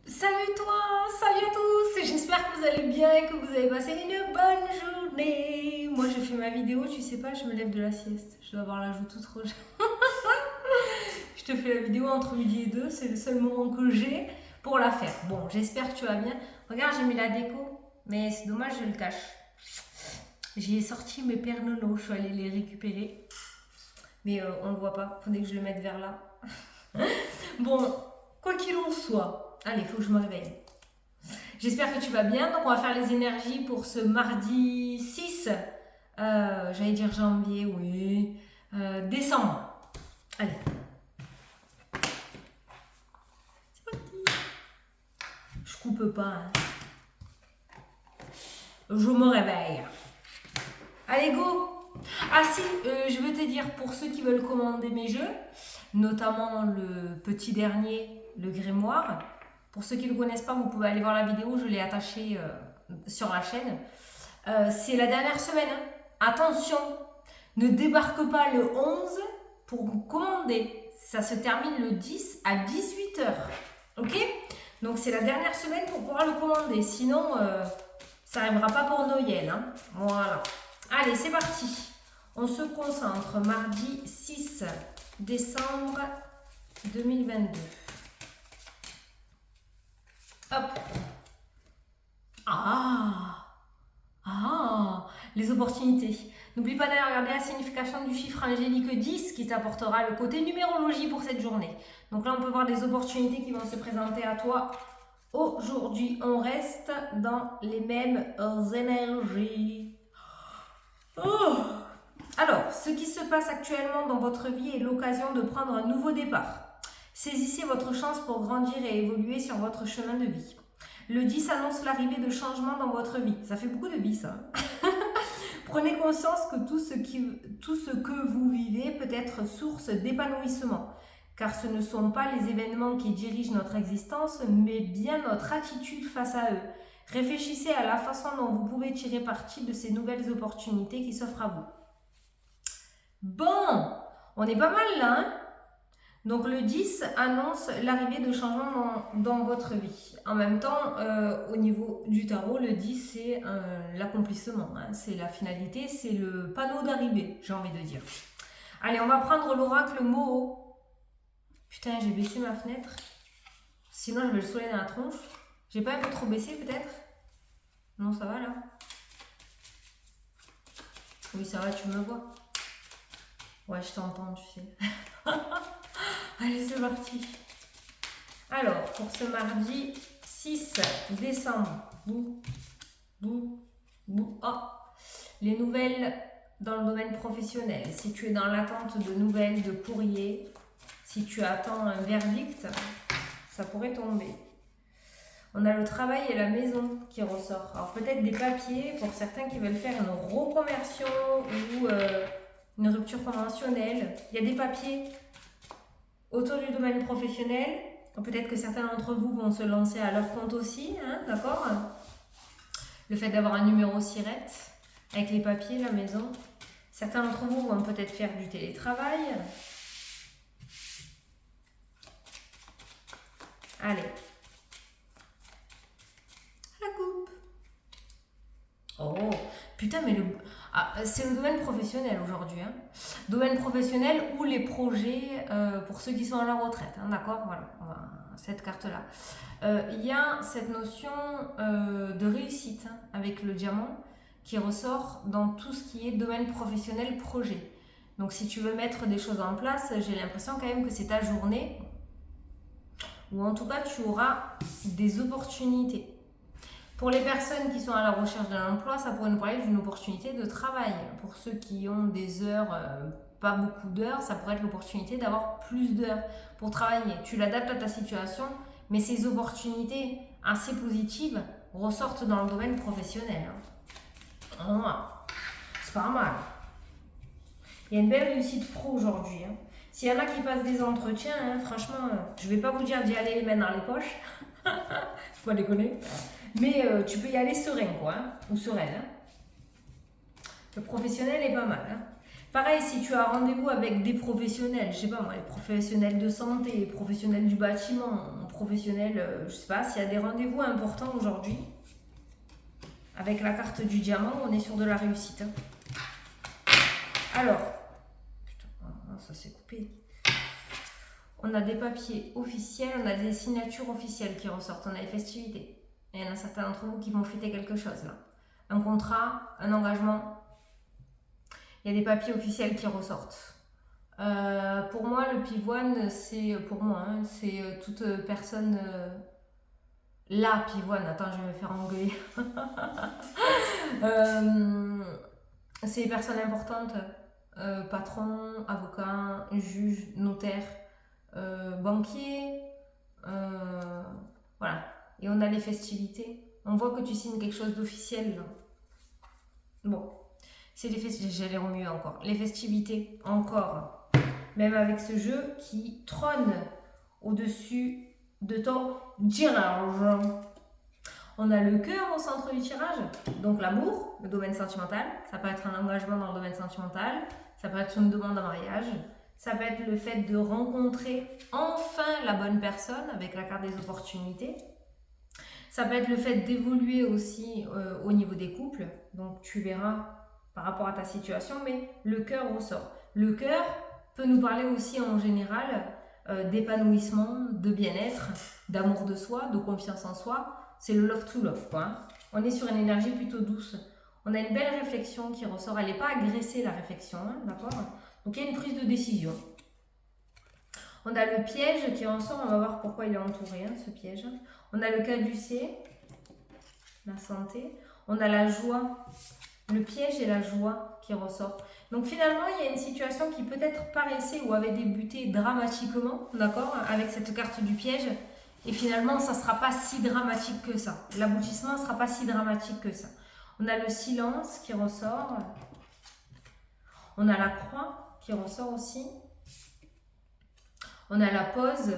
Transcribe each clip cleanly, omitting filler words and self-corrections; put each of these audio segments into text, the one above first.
Salut toi, salut à tous, j'espère que vous allez bien et que vous avez passé une bonne journée. Moi je fais ma vidéo, tu sais pas, je me lève de la sieste, je dois avoir la joue toute rouge. Je te fais la vidéo entre midi et 2, c'est le seul moment que j'ai pour la faire. Bon, j'espère que tu vas bien. Regarde, j'ai mis la déco, mais c'est dommage, je le cache. J'ai sorti mes paires nono, je suis allée les récupérer. Mais on ne le voit pas, faudrait que je le mette vers là. Bon, quoi qu'il en soit, allez, il faut que je me réveille. J'espère que tu vas bien. Donc, on va faire les énergies pour ce mardi 6. J'allais dire janvier, oui. Décembre. Allez. C'est parti. Je coupe pas. Hein. Je me réveille. Allez, go. Ah si, je veux te dire, pour ceux qui veulent commander mes jeux, notamment le petit dernier, le grimoire, pour ceux qui ne le connaissent pas, vous pouvez aller voir la vidéo, je l'ai attaché sur la chaîne. C'est la dernière semaine. Hein. Attention, ne débarque pas le 11 pour commander. Ça se termine le 10 à 18h. Ok? Donc c'est la dernière semaine pour pouvoir le commander. Sinon, ça n'arrivera pas pour Noël. Hein. Voilà. Allez, c'est parti. On se concentre. Mardi 6 décembre 2022. Hop. Les opportunités. N'oublie pas d'aller regarder la signification du chiffre angélique 10 qui t'apportera le côté numérologie pour cette journée. Donc là, on peut voir des opportunités qui vont se présenter à toi aujourd'hui. On reste dans les mêmes énergies. Alors, ce qui se passe actuellement dans votre vie est l'occasion de prendre un nouveau départ. Saisissez votre chance pour grandir et évoluer sur votre chemin de vie. Le 10 annonce l'arrivée de changements dans votre vie. Ça fait beaucoup de vie, ça. Prenez conscience que tout ce que vous vivez peut être source d'épanouissement, car ce ne sont pas les événements qui dirigent notre existence, mais bien notre attitude face à eux. Réfléchissez à la façon dont vous pouvez tirer parti de ces nouvelles opportunités qui s'offrent à vous. Bon, on est pas mal là, hein? Donc le 10 annonce l'arrivée de changements dans votre vie. En même temps, au niveau du tarot, le 10 c'est l'accomplissement, hein, c'est la finalité, c'est le panneau d'arrivée, j'ai envie de dire. Allez, on va prendre l'oracle Moho. Putain, j'ai baissé ma fenêtre. Sinon, j'avais le soleil dans la tronche. J'ai pas un peu trop baissé peut-être? Non, ça va là? Oui, ça va, tu me vois? Ouais, je t'entends, tu sais. Allez, c'est parti. Alors, pour ce mardi 6 décembre, les nouvelles dans le domaine professionnel. Si tu es dans l'attente de nouvelles, de courriers, si tu attends un verdict, ça pourrait tomber. On a le travail et la maison qui ressort. Alors peut-être des papiers pour certains qui veulent faire une reconversion ou une rupture conventionnelle. Il y a des papiers autour du domaine professionnel. Peut-être que certains d'entre vous vont se lancer à leur compte aussi, hein, d'accord? Le fait d'avoir un numéro SIRET avec les papiers, la maison. Certains d'entre vous vont peut-être faire du télétravail. Allez. La coupe. Oh, putain, mais c'est le domaine professionnel aujourd'hui. Hein. Domaine professionnel ou les projets pour ceux qui sont à la retraite. Hein, d'accord? Voilà, cette carte-là. Il y a cette notion de réussite hein, avec le diamant qui ressort dans tout ce qui est domaine professionnel, projet. Donc si tu veux mettre des choses en place, j'ai l'impression quand même que c'est ta journée ou en tout cas tu auras des opportunités. Pour les personnes qui sont à la recherche d'un emploi, ça pourrait nous parler d'une opportunité de travail. Pour ceux qui ont des heures, pas beaucoup d'heures, ça pourrait être l'opportunité d'avoir plus d'heures pour travailler. Tu l'adaptes à ta situation, mais ces opportunités assez positives ressortent dans le domaine professionnel. C'est pas mal. Il y a une belle réussite pro aujourd'hui. Hein. S'il y en a qui passent des entretiens, hein, franchement, je vais pas vous dire d'y aller les mains dans les poches. Faut pas déconner. Mais tu peux y aller serein, quoi, hein, ou sereine. Hein. Le professionnel est pas mal. Hein. Pareil, si tu as rendez-vous avec des professionnels, je sais pas moi, les professionnels de santé, les professionnels du bâtiment, professionnels, je sais pas, s'il y a des rendez-vous importants aujourd'hui, avec la carte du diamant, on est sur de la réussite. Alors, putain, ça s'est coupé. On a des papiers officiels, on a des signatures officielles qui ressortent, on a les festivités. Et il y en a certains d'entre vous qui vont fêter quelque chose là. Un contrat, un engagement. Il y a des papiers officiels qui ressortent. Pour moi, le pivoine, c'est pour moi, hein, c'est toute personne. La pivoine, attends, je vais me faire engueuler. C'est les personnes importantes, patron, avocat, juge, notaire, banquier, voilà. Et on a les festivités. On voit que tu signes quelque chose d'officiel là. Bon, c'est les festivités, j'allais remuer encore. Les festivités, encore. Même avec ce jeu qui trône au-dessus de ton tirage. On a le cœur au centre du tirage, donc l'amour, le domaine sentimental. Ça peut être un engagement dans le domaine sentimental, ça peut être une demande en mariage, ça peut être le fait de rencontrer enfin la bonne personne avec la carte des opportunités. Ça peut être le fait d'évoluer aussi au niveau des couples, donc tu verras par rapport à ta situation, mais le cœur ressort. Le cœur peut nous parler aussi en général d'épanouissement, de bien-être, d'amour de soi, de confiance en soi. C'est le love to love, quoi. Hein. On est sur une énergie plutôt douce. On a une belle réflexion qui ressort. Elle n'est pas agressée, la réflexion, hein, d'accord? Donc il y a une prise de décision. On a le piège qui ressort. On va voir pourquoi il est entouré, hein, ce piège. On a le caducée, la santé. On a la joie. Le piège et la joie qui ressortent. Donc finalement, il y a une situation qui peut-être paraissait ou avait débuté dramatiquement, d'accord, avec cette carte du piège. Et finalement, ça ne sera pas si dramatique que ça. L'aboutissement ne sera pas si dramatique que ça. On a le silence qui ressort. On a la croix qui ressort aussi. On a la pause.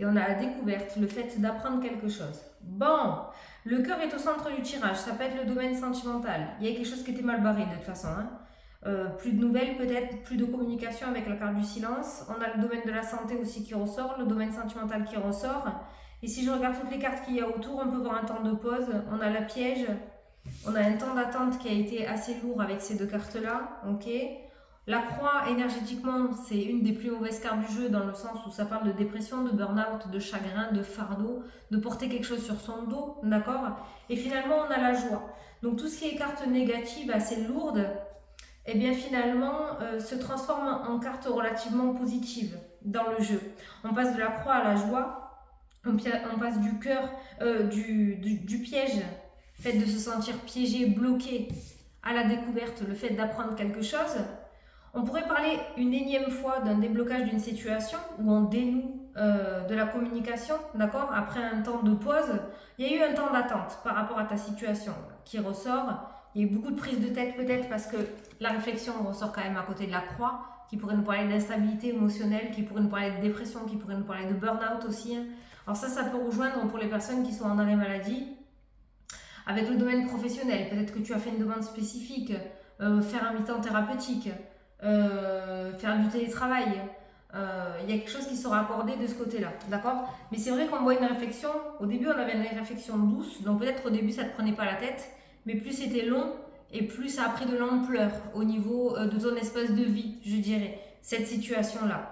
Et on a la découverte, le fait d'apprendre quelque chose. Bon, le cœur est au centre du tirage. Ça peut être le domaine sentimental. Il y a quelque chose qui était mal barré de toute façon. Hein. Plus de nouvelles peut-être, plus de communication avec la carte du silence. On a le domaine de la santé aussi qui ressort, le domaine sentimental qui ressort. Et si je regarde toutes les cartes qu'il y a autour, on peut voir un temps de pause. On a la piège. On a un temps d'attente qui a été assez lourd avec ces deux cartes-là. Ok. La croix, énergétiquement, c'est une des plus mauvaises cartes du jeu dans le sens où ça parle de dépression, de burn-out, de chagrin, de fardeau, de porter quelque chose sur son dos, d'accord? Et finalement, on a la joie. Donc tout ce qui est carte négative, assez lourde, eh bien finalement, se transforme en carte relativement positive dans le jeu. On passe de la croix à la joie, on passe du cœur, du piège, le fait de se sentir piégé, bloqué, à la découverte, le fait d'apprendre quelque chose. On pourrait parler une énième fois d'un déblocage d'une situation où on dénoue de la communication, d'accord? Après un temps de pause, il y a eu un temps d'attente par rapport à ta situation qui ressort. Il y a eu beaucoup de prise de tête peut-être parce que la réflexion ressort quand même à côté de la croix, qui pourrait nous parler d'instabilité émotionnelle, qui pourrait nous parler de dépression, qui pourrait nous parler de burn-out aussi. Hein. Alors ça peut rejoindre pour les personnes qui sont en arrêt maladie. Avec le domaine professionnel, peut-être que tu as fait une demande spécifique, faire un mi-temps thérapeutique, faire du télétravail, il y a quelque chose qui sera accordé de ce côté-là, d'accord? Mais c'est vrai qu'on voit une réflexion, au début on avait une réflexion douce, donc peut-être au début ça ne te prenait pas la tête, mais plus c'était long et plus ça a pris de l'ampleur au niveau de ton espace de vie, je dirais, cette situation-là.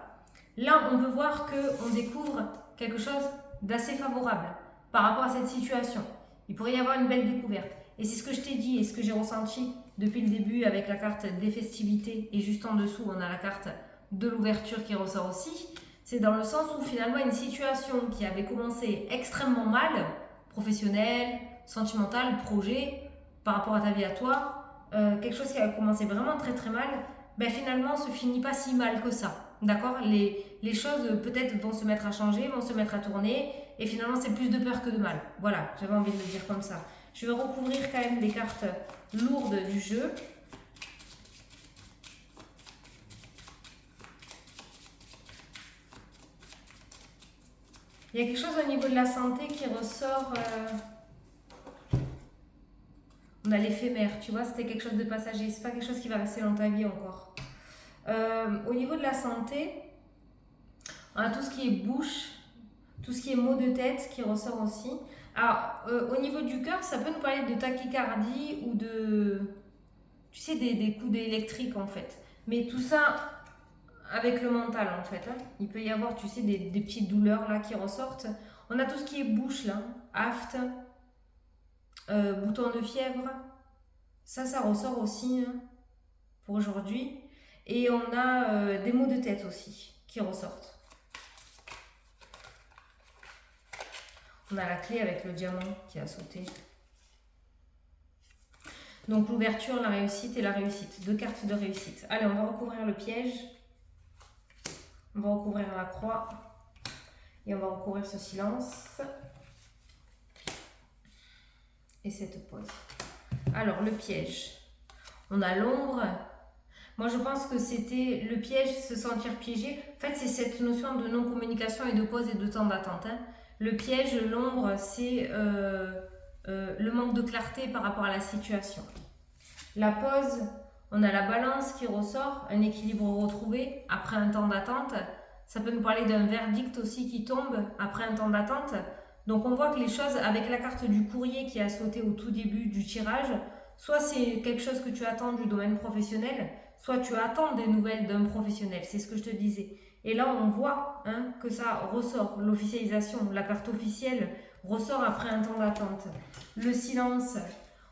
Là, on peut voir qu'on découvre quelque chose d'assez favorable par rapport à cette situation. Il pourrait y avoir une belle découverte. Et c'est ce que je t'ai dit et ce que j'ai ressenti depuis le début avec la carte des festivités. Et juste en dessous, on a la carte de l'ouverture qui ressort aussi. C'est dans le sens où finalement une situation qui avait commencé extrêmement mal, professionnelle, sentimentale, projet, par rapport à ta vie à toi, quelque chose qui a commencé vraiment très très mal, ben finalement se finit pas si mal que ça. D'accord? Les choses peut-être vont se mettre à changer, vont se mettre à tourner, et finalement c'est plus de peur que de mal. Voilà, j'avais envie de le dire comme ça. Je vais recouvrir quand même les cartes lourdes du jeu. Il y a quelque chose au niveau de la santé qui ressort. Au On a l'éphémère, tu vois, c'était quelque chose de passager. C'est pas quelque chose qui va rester dans ta vie encore. Au niveau de la santé, on a tout ce qui est bouche, tout ce qui est maux de tête qui ressort aussi. Alors, au niveau du cœur, ça peut nous parler de tachycardie ou de, tu sais, des coups d'électrique en fait. Mais tout ça avec le mental en fait. Hein. Il peut y avoir, tu sais, des petites douleurs là qui ressortent. On a tout ce qui est bouche là, aphte, bouton de fièvre. Ça ressort aussi hein, pour aujourd'hui. Et on a des maux de tête aussi qui ressortent. On a la clé avec le diamant qui a sauté. Donc l'ouverture, la réussite et la réussite. 2 cartes de réussite. Allez, on va recouvrir le piège. On va recouvrir la croix. Et on va recouvrir ce silence. Et cette pause. Alors, le piège. On a l'ombre. Moi, je pense que c'était le piège, se sentir piégé. En fait, c'est cette notion de non-communication et de pause et de temps d'attente. Hein. Le piège, l'ombre, c'est le manque de clarté par rapport à la situation. La pause, on a la balance qui ressort, un équilibre retrouvé après un temps d'attente. Ça peut nous parler d'un verdict aussi qui tombe après un temps d'attente. Donc on voit que les choses, avec la carte du courrier qui a sauté au tout début du tirage, soit c'est quelque chose que tu attends du domaine professionnel, soit tu attends des nouvelles d'un professionnel, c'est ce que je te disais. Et là on voit hein, que ça ressort, l'officialisation, la carte officielle ressort après un temps d'attente. Le silence,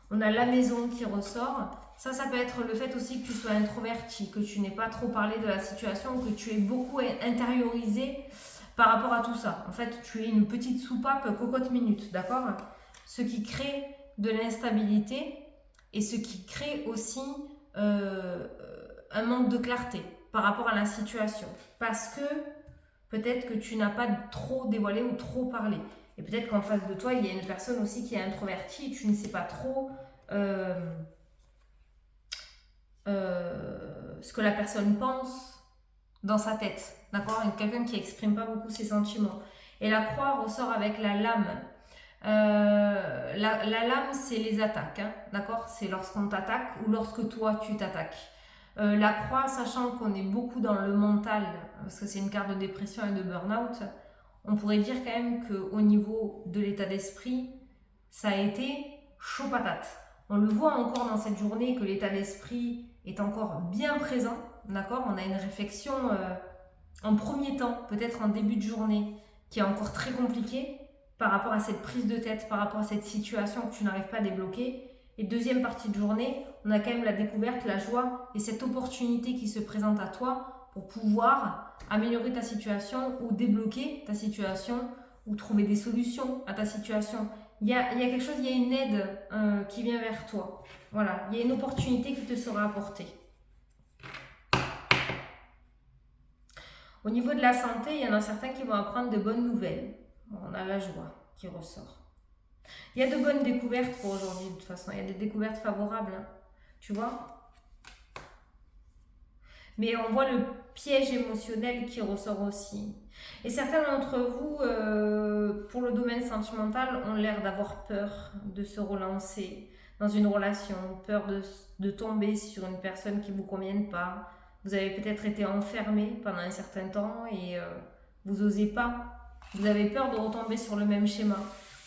on a la maison qui ressort. Ça peut être le fait aussi que tu sois introverti, que tu n'aies pas trop parlé de la situation, que tu aies beaucoup intériorisé par rapport à tout ça. En fait, tu es une petite soupape cocotte minute, d'accord? Ce qui crée de l'instabilité et ce qui crée aussi un manque de clarté par rapport à la situation. Parce que peut-être que tu n'as pas trop dévoilé ou trop parlé. Et peut-être qu'en face de toi, il y a une personne aussi qui est introvertie et tu ne sais pas trop ce que la personne pense dans sa tête, d'accord? Quelqu'un qui exprime pas beaucoup ses sentiments. Et la croix ressort avec la lame. La lame, c'est les attaques, hein, d'accord? C'est lorsqu'on t'attaque ou lorsque toi, tu t'attaques. La croix, sachant qu'on est beaucoup dans le mental, parce que c'est une carte de dépression et de burn-out, on pourrait dire quand même qu'au niveau de l'état d'esprit, ça a été chaud patate. On le voit encore dans cette journée que l'état d'esprit est encore bien présent, d'accord? On a une réflexion en premier temps, peut-être en début de journée, qui est encore très compliquée par rapport à cette prise de tête, par rapport à cette situation que tu n'arrives pas à débloquer. Et deuxième partie de journée, on a quand même la découverte, la joie et cette opportunité qui se présente à toi pour pouvoir améliorer ta situation ou débloquer ta situation ou trouver des solutions à ta situation. Il y a quelque chose, il y a une aide qui vient vers toi. Voilà, il y a une opportunité qui te sera apportée. Au niveau de la santé, il y en a certains qui vont apprendre de bonnes nouvelles. On a la joie qui ressort. Il y a de bonnes découvertes pour aujourd'hui, de toute façon. Il y a des découvertes favorables, hein, tu vois. Mais on voit le piège émotionnel qui ressort aussi. Et certains d'entre vous, pour le domaine sentimental, ont l'air d'avoir peur de se relancer dans une relation, peur de tomber sur une personne qui ne vous convienne pas. Vous avez peut-être été enfermé pendant un certain temps et vous n'osez pas. Vous avez peur de retomber sur le même schéma.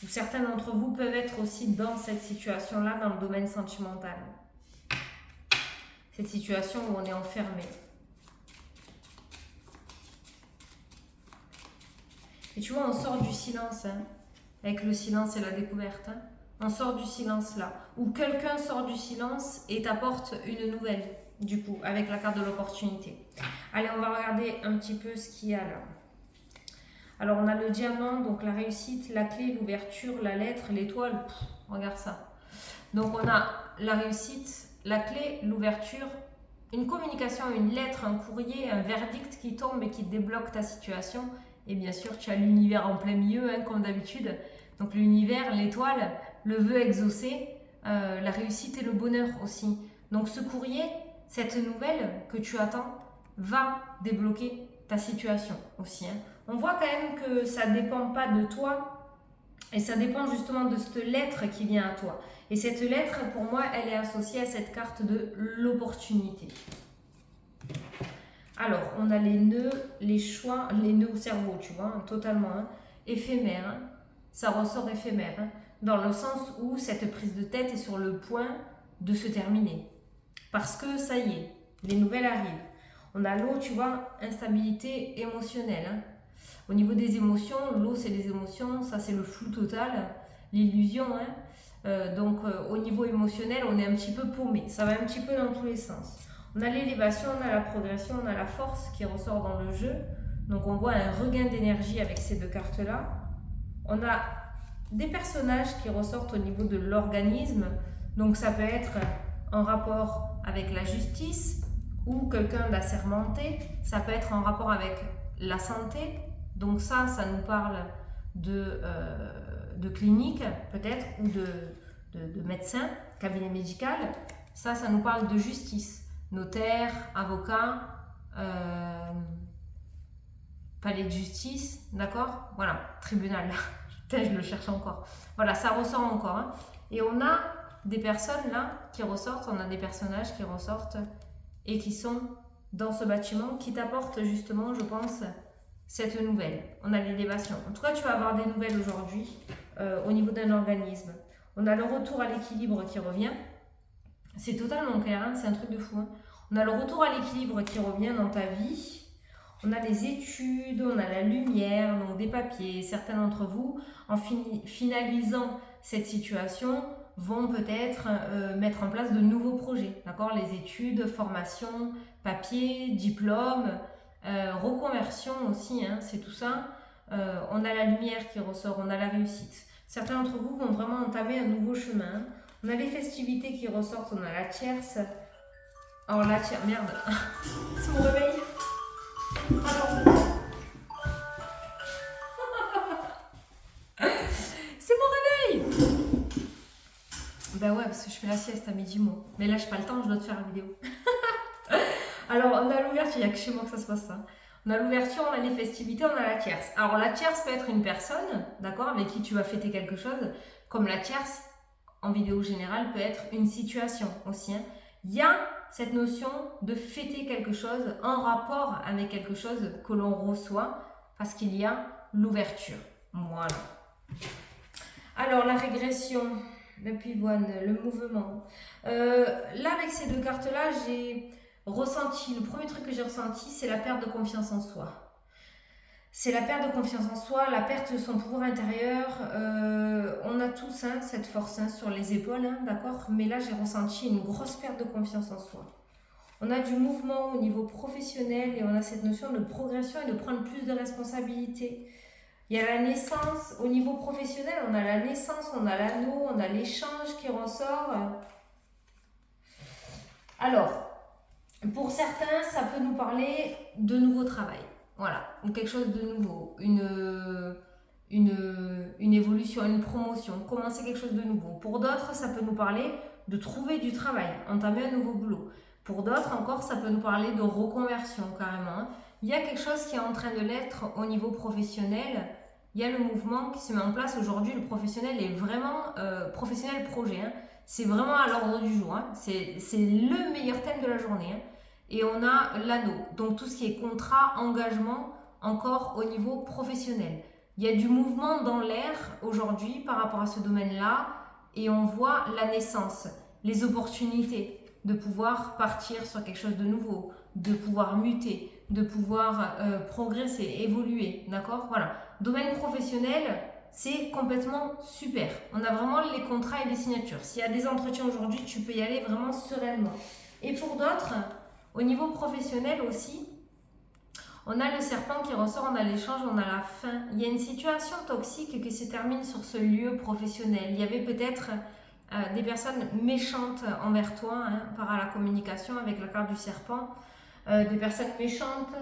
Ou certains d'entre vous peuvent être aussi dans cette situation-là, dans le domaine sentimental. Cette situation où on est enfermé. Et tu vois, on sort du silence, hein, avec le silence et la découverte. Hein. On sort du silence là. Ou quelqu'un sort du silence et t'apporte une nouvelle, du coup, avec la carte de l'opportunité. Allez, on va regarder un petit peu ce qu'il y a là. Alors, on a le diamant, donc la réussite, la clé, l'ouverture, la lettre, l'étoile. Regarde ça. Donc, on a la réussite, la clé, l'ouverture, une communication, une lettre, un courrier, un verdict qui tombe et qui débloque ta situation. Et bien sûr, tu as l'univers en plein milieu, hein, comme d'habitude. Donc, l'univers, l'étoile, le vœu exaucé, la réussite et le bonheur aussi. Donc, ce courrier, cette nouvelle que tu attends, va débloquer ta situation aussi. Hein. On voit quand même que ça ne dépend pas de toi Et ça dépend justement de cette lettre qui vient à toi. Et cette lettre, pour moi, elle est associée à cette carte de l'opportunité. Alors, on a les nœuds, les choix, les nœuds au cerveau, tu vois, hein, totalement éphémère. Hein. Ça ressort éphémère, hein, dans le sens où cette prise de tête est sur le point de se terminer. Parce que ça y est, les nouvelles arrivent. On a l'eau, tu vois, instabilité émotionnelle. Hein. Au niveau des émotions, l'eau c'est les émotions, ça c'est le flou total, l'illusion. Hein. Donc au niveau émotionnel, on est un petit peu paumé, ça va un petit peu dans tous les sens. On a l'élévation, on a la progression, on a la force qui ressort dans le jeu. Donc on voit un regain d'énergie avec ces deux cartes-là. On a des personnages qui ressortent au niveau de l'organisme. Donc ça peut être en rapport avec la justice ou quelqu'un d'assermenté. Ça peut être en rapport avec la santé. Donc ça nous parle de clinique peut-être ou de médecin, cabinet médical. Ça nous parle de justice. Notaire, avocat, palais de justice, d'accord? Voilà, tribunal. Putain, je le cherche encore. Voilà, ça ressort encore. Hein. Et on a des personnes là qui ressortent, on a des personnages qui ressortent et qui sont dans ce bâtiment qui t'apportent justement, je pense, cette nouvelle. On a l'élévation. En tout cas, tu vas avoir des nouvelles aujourd'hui au niveau d'un organisme. On a le retour à l'équilibre qui revient. C'est totalement clair, hein, c'est un truc de fou. Hein. On a le retour à l'équilibre qui revient dans ta vie. On a les études, on a la lumière, donc des papiers. Certains d'entre vous, en finalisant cette situation, vont peut-être mettre en place de nouveaux projets. D'accord ? Les études, formation, papier, diplôme, reconversion aussi, hein, c'est tout ça. On a la lumière qui ressort, on a la réussite. Certains d'entre vous vont vraiment entamer un nouveau chemin. On a les festivités qui ressortent, on a la tierce. Alors la tierce, merde, c'est mon réveil. Alors, c'est mon réveil. Ben ouais, parce que je fais la sieste à midi, moi. Mais là, j'ai pas le temps, je dois te faire la vidéo. Alors, on a l'ouverture, il n'y a que chez moi que ça se passe ça. On a l'ouverture, on a les festivités, on a la tierce. Alors la tierce peut être une personne, d'accord, avec qui tu vas fêter quelque chose, comme la tierce, en vidéo générale, peut être une situation aussi. Hein. Il y a cette notion de fêter quelque chose en rapport avec quelque chose que l'on reçoit, parce qu'il y a l'ouverture. Voilà. Alors la régression, le pivoine, le mouvement. Là, avec ces deux cartes-là, j'ai ressenti, le premier truc que j'ai ressenti, c'est la perte de confiance en soi. C'est la perte de confiance en soi, la perte de son pouvoir intérieur. On a tous hein, cette force hein, sur les épaules, hein, d'accord? Mais là, j'ai ressenti une grosse perte de confiance en soi. On a du mouvement au niveau professionnel et on a cette notion de progression et de prendre plus de responsabilités. Il y a la naissance au niveau professionnel, on a la naissance, on a l'anneau, on a l'échange qui ressort. Alors, pour certains, ça peut nous parler de nouveau travail. Voilà, ou quelque chose de nouveau, une évolution, une promotion, commencer quelque chose de nouveau. Pour d'autres, ça peut nous parler de trouver du travail, entamer un nouveau boulot. Pour d'autres encore, ça peut nous parler de reconversion carrément. Il y a quelque chose qui est en train de l'être au niveau professionnel. Il y a le mouvement qui se met en place aujourd'hui. Le professionnel est vraiment professionnel projet. Hein. C'est vraiment à l'ordre du jour. Hein. C'est le meilleur thème de la journée. Hein. Et on a l'anneau, donc tout ce qui est contrat, engagement, encore au niveau professionnel. Il y a du mouvement dans l'air aujourd'hui par rapport à ce domaine-là et on voit la naissance, les opportunités de pouvoir partir sur quelque chose de nouveau, de pouvoir muter, de pouvoir progresser, évoluer, d'accord ? Voilà. Domaine professionnel, c'est complètement super. On a vraiment les contrats et les signatures. S'il y a des entretiens aujourd'hui, tu peux y aller vraiment sereinement. Et pour d'autres, au niveau professionnel aussi, on a le serpent qui ressort, on a l'échange, on a la fin. Il y a une situation toxique qui se termine sur ce lieu professionnel. Il y avait peut-être des personnes méchantes envers toi hein, par la communication avec la carte du serpent. Des personnes méchantes,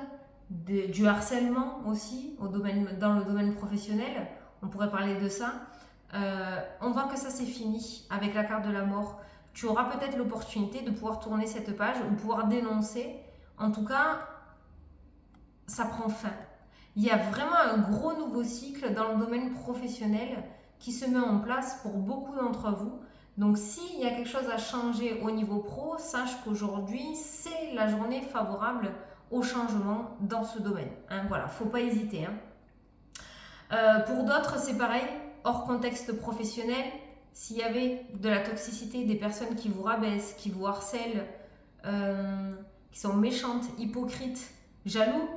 du harcèlement aussi dans le domaine professionnel. On pourrait parler de ça. On voit que ça c'est fini avec la carte de la mort. Tu auras peut-être l'opportunité de pouvoir tourner cette page ou pouvoir dénoncer. En tout cas, ça prend fin. Il y a vraiment un gros nouveau cycle dans le domaine professionnel qui se met en place pour beaucoup d'entre vous. Donc s'il y a quelque chose à changer au niveau pro, sache qu'aujourd'hui, c'est la journée favorable au changement dans ce domaine. Hein, voilà, faut pas hésiter. Hein. Pour d'autres, c'est pareil, hors contexte professionnel, s'il y avait de la toxicité, des personnes qui vous rabaissent, qui vous harcèlent, qui sont méchantes, hypocrites, jaloux,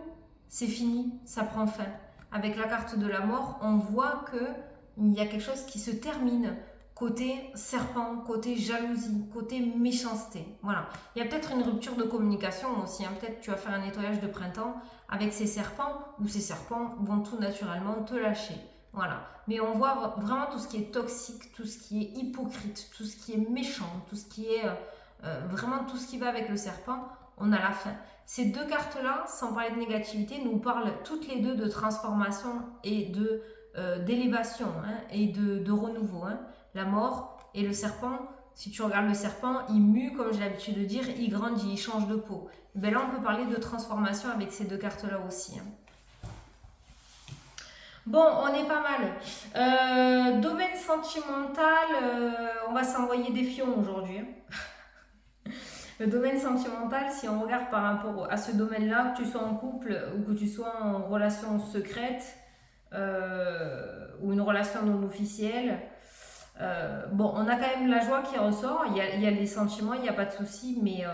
c'est fini, ça prend fin. Avec la carte de la mort, on voit qu'il y a quelque chose qui se termine. Côté serpent, côté jalousie, côté méchanceté. Voilà. Il y a peut-être une rupture de communication aussi. Hein. Peut-être tu vas faire un nettoyage de printemps avec ces serpents, ou ces serpents vont tout naturellement te lâcher. Voilà. Mais on voit vraiment tout ce qui est toxique, tout ce qui est hypocrite, tout ce qui est méchant, tout ce qui est vraiment tout ce qui va avec le serpent, on a la fin. Ces deux cartes-là, sans parler de négativité, nous parlent toutes les deux de transformation et d'élévation, hein, et de renouveau. Hein. La mort et le serpent, si tu regardes le serpent, il mue, comme j'ai l'habitude de dire, il grandit, il change de peau. Et bien là, on peut parler de transformation avec ces deux cartes-là aussi. Hein. Bon, on est pas mal. Domaine sentimental, on va s'envoyer des fions aujourd'hui. Hein. Le domaine sentimental, si on regarde par rapport à ce domaine-là, que tu sois en couple ou que tu sois en relation secrète ou une relation non officielle, bon, on a quand même la joie qui ressort, il y a les sentiments, il n'y a pas de souci, mais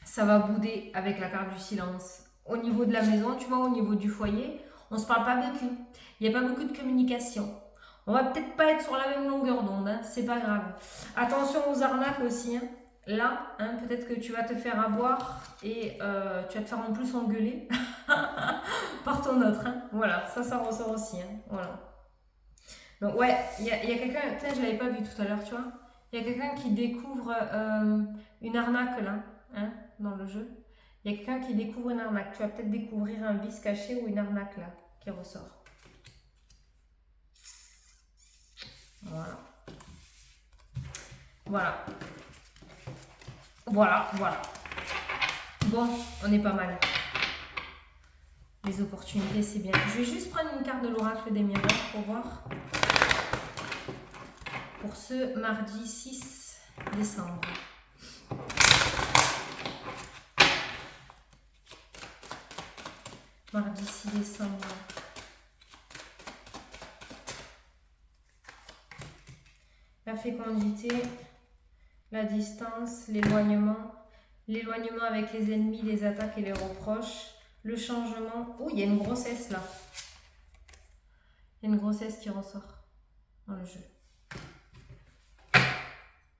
ça va bouder avec la carte du silence. Au niveau de la maison, tu vois, au niveau du foyer, on ne se parle pas beaucoup, il n'y a pas beaucoup de communication. On va peut-être pas être sur la même longueur d'onde, hein, c'est pas grave. Attention aux arnaques aussi, hein. Là, hein, peut-être que tu vas te faire avoir et tu vas te faire en plus engueuler par ton autre. Hein. Voilà, ça ressort aussi. Hein. Voilà. Donc ouais, il y a quelqu'un, peut-être je l'avais pas vu tout à l'heure, tu vois. Il y a quelqu'un qui découvre une arnaque là, hein, dans le jeu. Il y a quelqu'un qui découvre une arnaque. Tu vas peut-être découvrir un vice caché ou une arnaque là, qui ressort. Voilà. Voilà. Voilà. Bon, on est pas mal. Les opportunités, c'est bien. Je vais juste prendre une carte de l'oracle des miroirs pour voir. Pour ce mardi 6 décembre. Mardi 6 décembre. La fécondité, la distance, l'éloignement avec les ennemis, les attaques et les reproches, le changement. Oh, il y a une grossesse là. Il y a une grossesse qui ressort dans le jeu.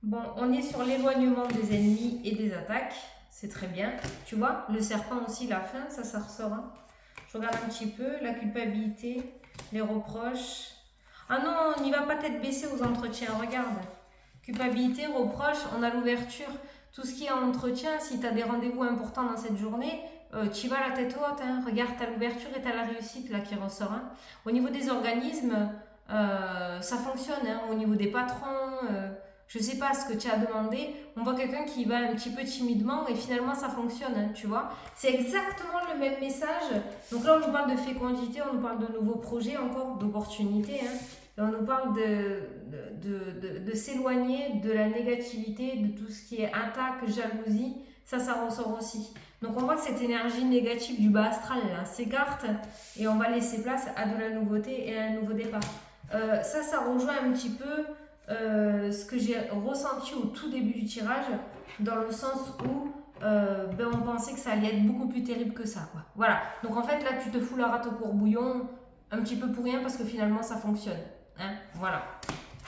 Bon, on est sur l'éloignement des ennemis et des attaques. C'est très bien. Tu vois, le serpent aussi, la fin, ça ressort. Hein. Je regarde un petit peu. La culpabilité, les reproches. Ah non, on n'y va pas tête baissée aux entretiens. Regarde. Culpabilité, reproche, on a l'ouverture. Tout ce qui est entretien, si tu as des rendez-vous importants dans cette journée, tu y vas la tête haute. Hein. Regarde, tu as l'ouverture et tu as la réussite là qui ressort. Hein. Au niveau des organismes, ça fonctionne. Hein. Au niveau des patrons, je ne sais pas ce que tu as demandé. On voit quelqu'un qui va un petit peu timidement et finalement ça fonctionne. Hein, tu vois, c'est exactement le même message. Donc là, on nous parle de fécondité, on nous parle de nouveaux projets, encore d'opportunités. Hein. Et on nous parle de s'éloigner de la négativité, de tout ce qui est attaque, jalousie. Ça ressort aussi. Donc on voit que cette énergie négative du bas astral là, s'écarte et on va laisser place à de la nouveauté et à un nouveau départ. Ça rejoint un petit peu ce que j'ai ressenti au tout début du tirage, dans le sens où on pensait que ça allait être beaucoup plus terrible que ça. Quoi. Voilà. Donc en fait là tu te fous la rate au courbouillon un petit peu pour rien parce que finalement ça fonctionne. Hein, voilà.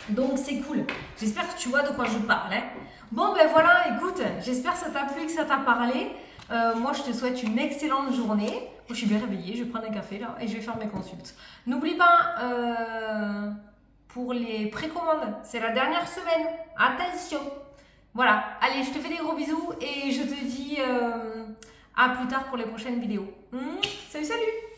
Donc c'est cool. J'espère que tu vois de quoi je parle. Hein. Bon ben voilà, écoute, j'espère que ça t'a plu, que ça t'a parlé. Moi je te souhaite une excellente journée. Moi je suis bien réveillée, je vais prendre un café là et je vais faire mes consultes. N'oublie pas pour les précommandes, c'est la dernière semaine. Attention. Voilà, allez, je te fais des gros bisous et je te dis à plus tard pour les prochaines vidéos. Salut, salut!